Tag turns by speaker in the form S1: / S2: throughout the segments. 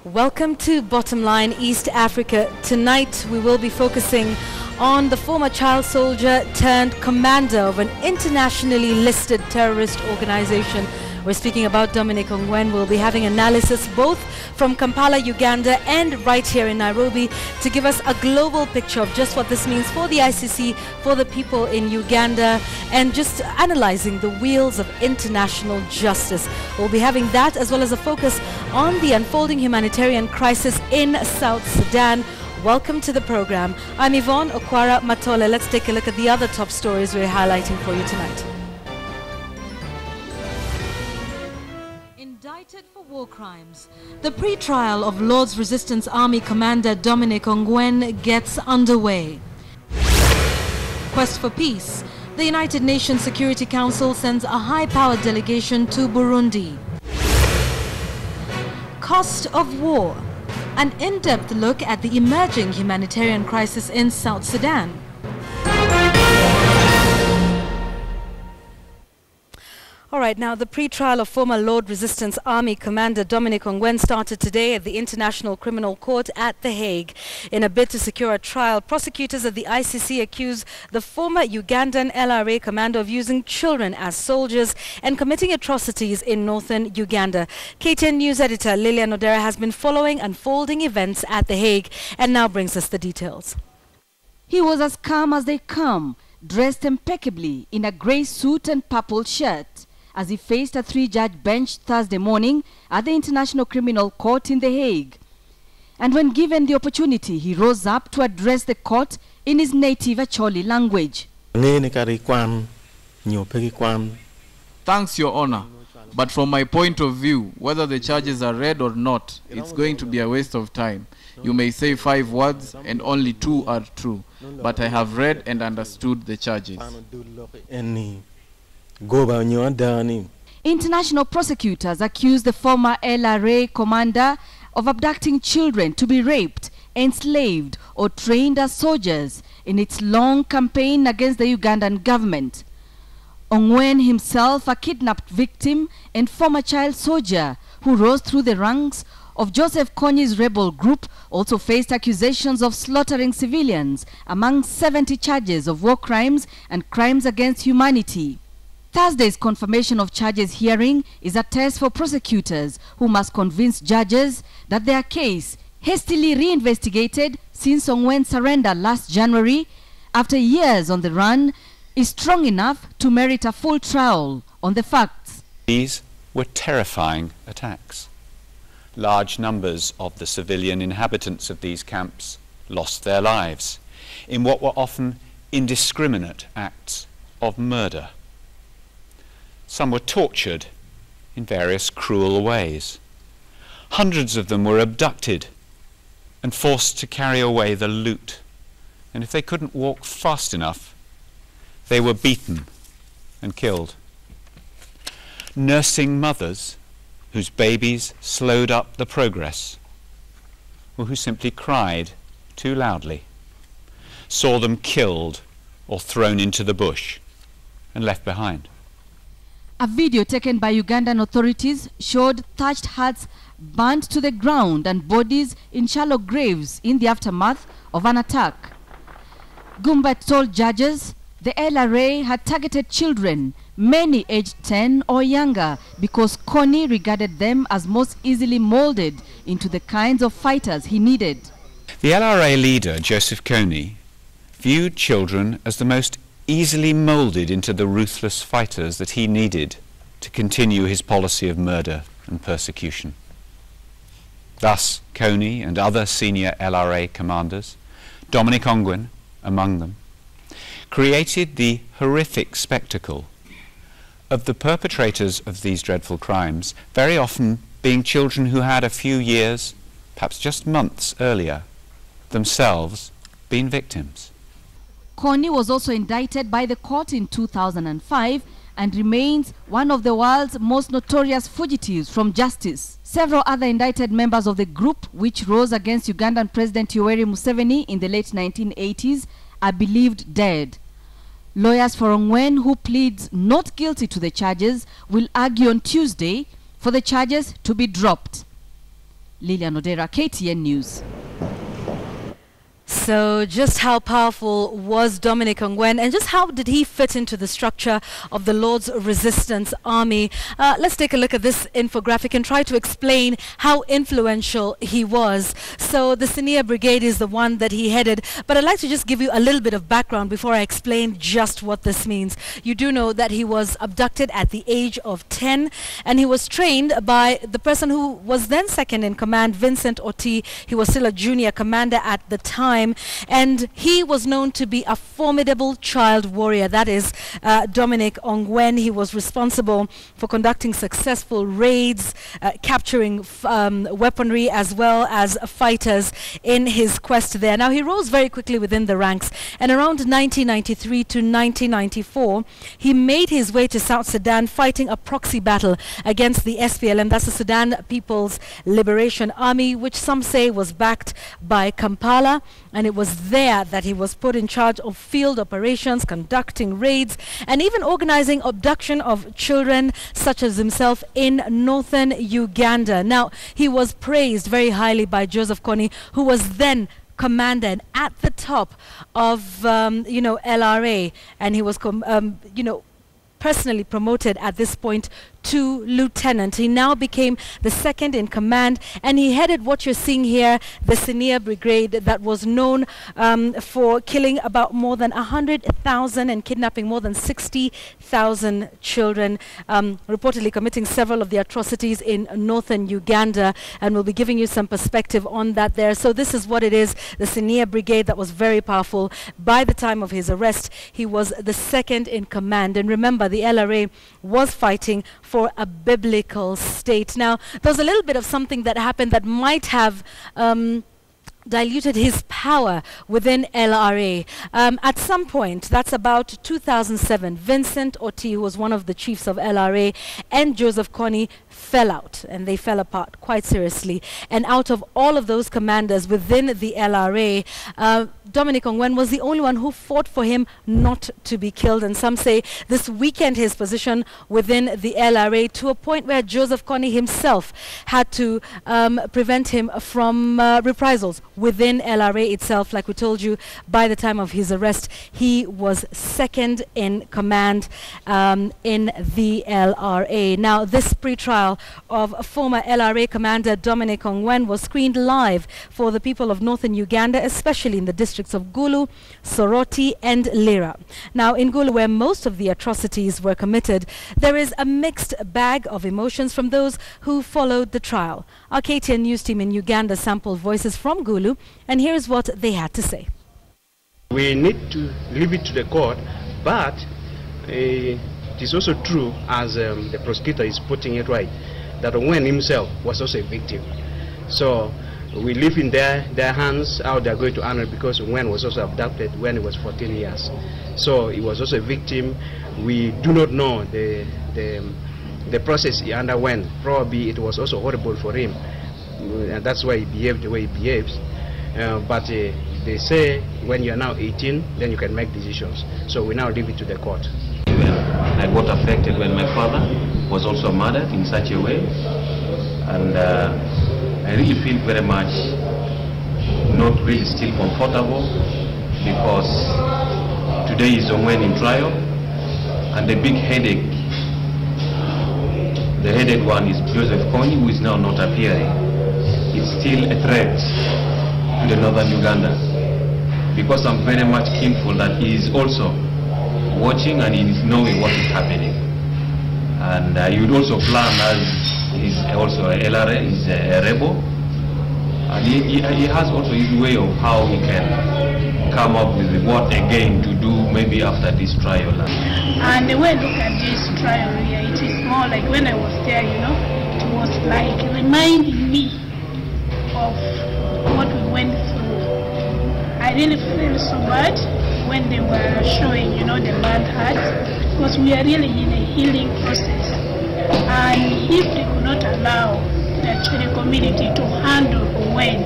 S1: Welcome to Bottomline East Africa. Tonight we will be focusing on the former child soldier turned commander of an internationally listed terrorist organization. We're speaking about Dominic Ongwen. We'll be having analysis both from Kampala, Uganda and right here in Nairobi to give us a global picture of just what this means for the ICC, for the people in Uganda, and just analyzing the wheels of international justice. We'll be having that as well as a focus on the unfolding humanitarian crisis in South Sudan. Welcome to the program. I'm Yvonne Okwara Matole. Let's take a look at the other top stories we're highlighting for you tonight. Indicted for war crimes, the pre-trial of Lord's Resistance Army Commander Dominic Ongwen gets underway. Quest for peace. The United Nations Security Council sends a high-powered delegation to Burundi. Cost of war. An in-depth look at the emerging humanitarian crisis in South Sudan. All right, now the pre-trial of former Lord Resistance Army Commander Dominic Ongwen started today at the International Criminal Court at The Hague. In a bid to secure a trial, prosecutors at the ICC accuse the former Ugandan LRA commander of using children as soldiers and committing atrocities in northern Uganda. KTN News editor Lilian Odera has been following unfolding events at The Hague and now brings us the details.
S2: He was as calm as they come, dressed impeccably in a grey suit and purple shirt, as he faced a three-judge bench Thursday morning at the International Criminal Court in The Hague. And when given the opportunity, he rose up to address the court in his native Acholi language.
S3: Thanks, Your Honor. But from my point of view, whether the charges are read or not, it's going to be a waste of time. You may say 5 words and only 2 are true. But I have read and understood the charges.
S2: International prosecutors accuse the former LRA commander of abducting children to be raped, enslaved or trained as soldiers in its long campaign against the Ugandan government. Ongwen himself, a kidnapped victim and former child soldier who rose through the ranks of Joseph Kony's rebel group, also faced accusations of slaughtering civilians among 70 charges of war crimes and crimes against humanity. Thursday's confirmation of charges hearing is a test for prosecutors who must convince judges that their case, hastily reinvestigated since Ongwen's surrender last January after years on the run, is strong enough to merit a full trial on the facts.
S4: These were terrifying attacks. Large numbers of the civilian inhabitants of these camps lost their lives in what were often indiscriminate acts of murder. Some were tortured in various cruel ways. Hundreds of them were abducted and forced to carry away the loot. And if they couldn't walk fast enough, they were beaten and killed. Nursing mothers whose babies slowed up the progress, or who simply cried too loudly, saw them killed or thrown into the bush and left behind.
S2: A video taken by Ugandan authorities showed thatched huts burnt to the ground and bodies in shallow graves in the aftermath of an attack. Gumba told judges the LRA had targeted children, many aged 10 or younger, because Kony regarded them as most easily molded into the kinds of fighters he needed.
S4: The LRA leader, Joseph Kony, viewed children as the most easily molded into the ruthless fighters that he needed to continue his policy of murder and persecution. Thus, Kony and other senior LRA commanders, Dominic Ongwen among them, created the horrific spectacle of the perpetrators of these dreadful crimes very often being children who had a few years, perhaps just months earlier, themselves been victims.
S2: Kony was also indicted by the court in 2005 and remains one of the world's most notorious fugitives from justice. Several other indicted members of the group, which rose against Ugandan President Yoweri Museveni in the late 1980s, are believed dead. Lawyers for Ongwen, who pleads not guilty to the charges, will argue on Tuesday for the charges to be dropped. Lilian Odera, KTN News.
S1: So just how powerful was Dominic Ongwen, and just how did he fit into the structure of the Lord's Resistance Army? Let's take a look at this infographic and try to explain how influential he was. So the Senior Brigade is the one that he headed, but I'd like to just give you a little bit of background before I explain just what this means. You do know that he was abducted at the age of 10, and he was trained by the person who was then second in command, Vincent Oti. He was still a junior commander at the time. And he was known to be a formidable child warrior. That is Dominic Ongwen. He was responsible for conducting successful raids, capturing weaponry as well as fighters in his quest there. Now, he rose very quickly within the ranks, and around 1993 to 1994, he made his way to South Sudan, fighting a proxy battle against the SPLM, that's the Sudan People's Liberation Army, which some say was backed by Kampala. And it was there that he was put in charge of field operations, conducting raids, and even organizing abduction of children such as himself in northern Uganda. Now, he was praised very highly by Joseph Kony, who was then commander and at the top of, LRA, and he was, personally promoted at this point to lieutenant. He now became the second in command, and he headed what you're seeing here, the Senior Brigade, that was known for killing about more than 100,000 and kidnapping more than 60,000 children, reportedly committing several of the atrocities in northern Uganda, and we'll be giving you some perspective on that there. So this is what it is, the Senior Brigade that was very powerful. By the time of his arrest, he was the second in command, and remember, the LRA was fighting for a biblical state. Now, there's a little bit of something that happened that might have diluted his power within LRA. At some point, that's about 2007, Vincent Oti, who was one of the chiefs of LRA, and Joseph Kony fell out, and they fell apart quite seriously. And out of all of those commanders within the LRA, Dominic Ongwen was the only one who fought for him not to be killed. And some say this weakened his position within the LRA to a point where Joseph Kony himself had to prevent him from reprisals within LRA itself. Like we told you, by the time of his arrest, he was second in command in the LRA. Now, this pre-trial of former LRA commander Dominic Ongwen was screened live for the people of northern Uganda, especially in the districts of Gulu, Soroti and Lira. Now, in Gulu, where most of the atrocities were committed, there is a mixed bag of emotions from those who followed the trial. Our KTN News team in Uganda sampled voices from Gulu, and here's what they had to say.
S5: We need to leave it to the court, but it is also true, as the prosecutor is putting it right, that Ongwen himself was also a victim. So we leave in their hands how they are going to honor it, because Ongwen was also abducted when he was 14 years. So he was also a victim. We do not know the process he underwent. Probably it was also horrible for him, and that's why he behaved the way he behaves. But they say when you are now 18, then you can make decisions. So we now leave it to the court.
S6: I got affected when my father was also murdered in such a way, and I really feel very much not really still comfortable, because today is Ongwen in trial, and the big headache, the headed one is Joseph Kony, who is now not appearing. It's still a threat to the northern Uganda, because I'm very much keenful that he is also watching and he is knowing what is happening. And he would also plan, as he's also a LRA, he's a rebel, and he has also his way of how he can come up with what again to do maybe after this trial.
S7: And the way I look at this trial here, it is more like when I was there, it was like reminding me of what we went through. I really feel so bad when they were showing, the bad hearts, because we are really in a healing process. And if they could not allow the Acholi community to handle Ongwen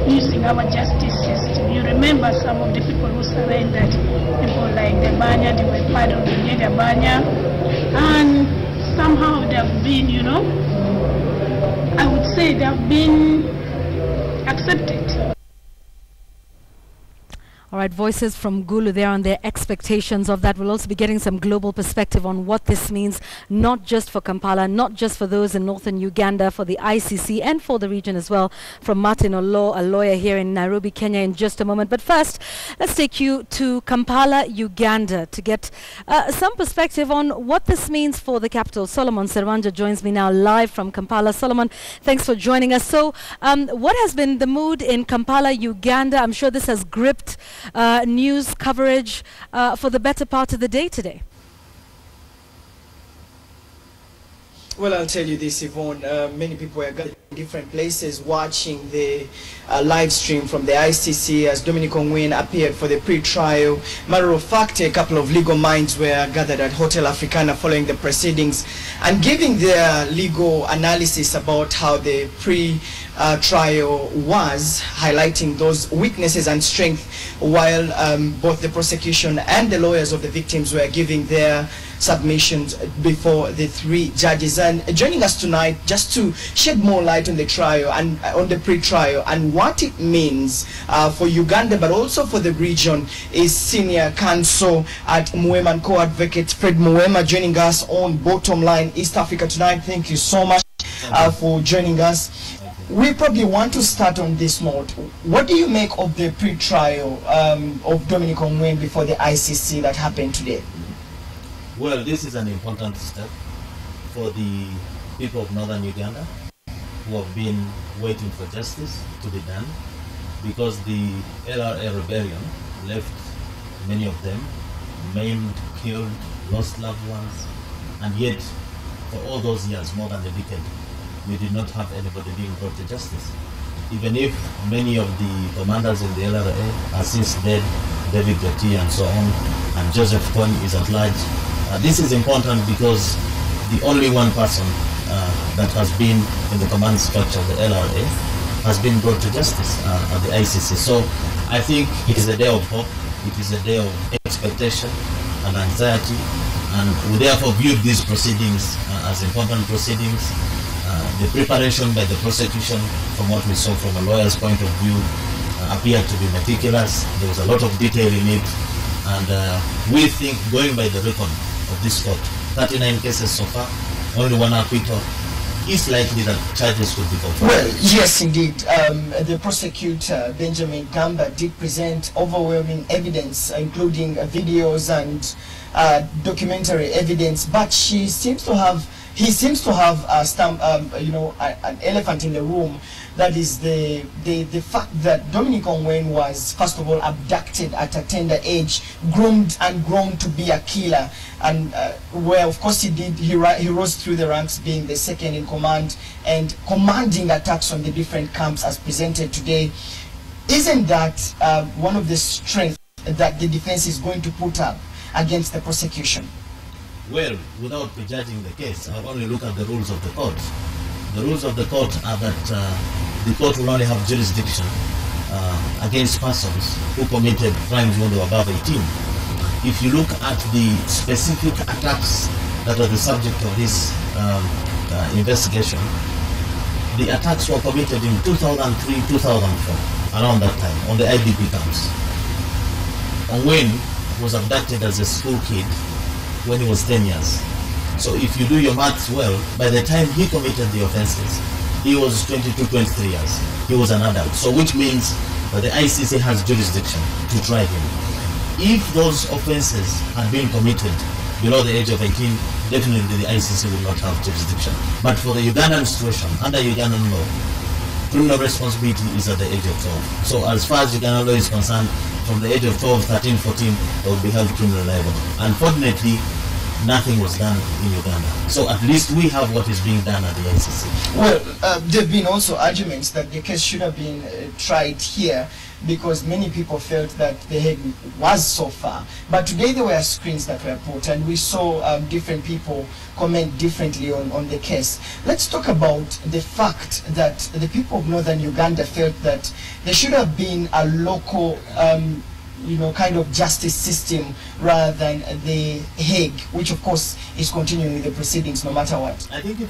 S7: using our justice system, you remember some of the people who surrendered, people like the Banya, they were part of the Banya, and somehow they have been, I would say they have been accept it.
S1: All right, voices from Gulu there on their expectations of that. We'll also be getting some global perspective on what this means, not just for Kampala, not just for those in northern Uganda, for the ICC and for the region as well, from Martin Olo, a lawyer here in Nairobi, Kenya, in just a moment. But first, let's take you to Kampala, Uganda, to get some perspective on what this means for the capital. Solomon Serwanja joins me now live from Kampala. Solomon, thanks for joining us. So, what has been the mood in Kampala, Uganda? I'm sure this has gripped news coverage for the better part of the day today.
S8: Well, I'll tell you this, Yvonne. Many people are gathered in different places watching the live stream from the ICC as Dominic Ongwen appeared for the pre-trial. Matter of fact, a couple of legal minds were gathered at Hotel Africana following the proceedings and giving their legal analysis about how the pre-trial was, highlighting those weaknesses and strengths, while both the prosecution and the lawyers of the victims were giving their submissions before the three judges. And joining us tonight just to shed more light on the trial and on the pre-trial and what it means for Uganda but also for the region is senior counsel at Muwema and co-advocate Fred Muwema, joining us on Bottomline East Africa tonight. Thank you so much for joining us. We probably want to start on this note. What do you make of the pre-trial of Dominic Ongwen before the ICC that happened today?
S9: Well, this is an important step for the people of northern Uganda who have been waiting for justice to be done, because the LRA rebellion left many of them maimed, killed, lost loved ones, and yet for all those years, more than a decade, we did not have anybody being brought to justice. Even if many of the commanders in the LRA are since dead, David Joti and so on, and Joseph Kony is at large. This is important because the only one person that has been in the command structure of the LRA has been brought to justice at the ICC. So I think it is a day of hope, it is a day of expectation and anxiety, and we therefore view these proceedings as important proceedings. The preparation by the prosecution, from what we saw from a lawyer's point of view, appeared to be meticulous. There was a lot of detail in it, and we think, going by the record of this court, 39 cases so far, only one acquittal, it's likely that charges could be confirmed.
S8: Well, yes, indeed. The prosecutor, Benjamin Gamba, did present overwhelming evidence, including videos and documentary evidence, but he seems to have an elephant in the room. That is the fact that Dominic Ongwen was, first of all, abducted at a tender age, groomed and grown to be a killer, and where, of course, he rose through the ranks, being the second in command and commanding attacks on the different camps as presented today. Isn't that one of the strengths that the defense is going to put up against the prosecution?
S9: Well, without prejudging the case, I'll only look at the rules of the court. The rules of the court are that the court will only have jurisdiction against persons who committed crimes when they were above 18. If you look at the specific attacks that are the subject of this investigation, the attacks were committed in 2003-2004, around that time, on the IDP camps. Ongwen was abducted as a school kid when he was 10 years. So if you do your maths well, by the time he committed the offenses, he was 22, 23 years. He was an adult. So which means that the ICC has jurisdiction to try him. If those offenses had been committed below the age of 18, definitely the ICC will not have jurisdiction. But for the Ugandan situation, under Ugandan law, criminal responsibility is at the age of 12. So as far as Ugandan law is concerned, from the age of 12, 13, 14, they will be held criminally liable. Unfortunately, nothing was done in Uganda. So at least we have what is being done at the ICC.
S8: Well, there have been also arguments that the case should have been tried here, because many people felt that the Hague was so far. But today there were screens that were put, and we saw different people comment differently on the case. Let's talk about the fact that the people of northern Uganda felt that there should have been a local kind of justice system rather than the Hague, which of course is continuing with the proceedings no matter what.
S9: I think if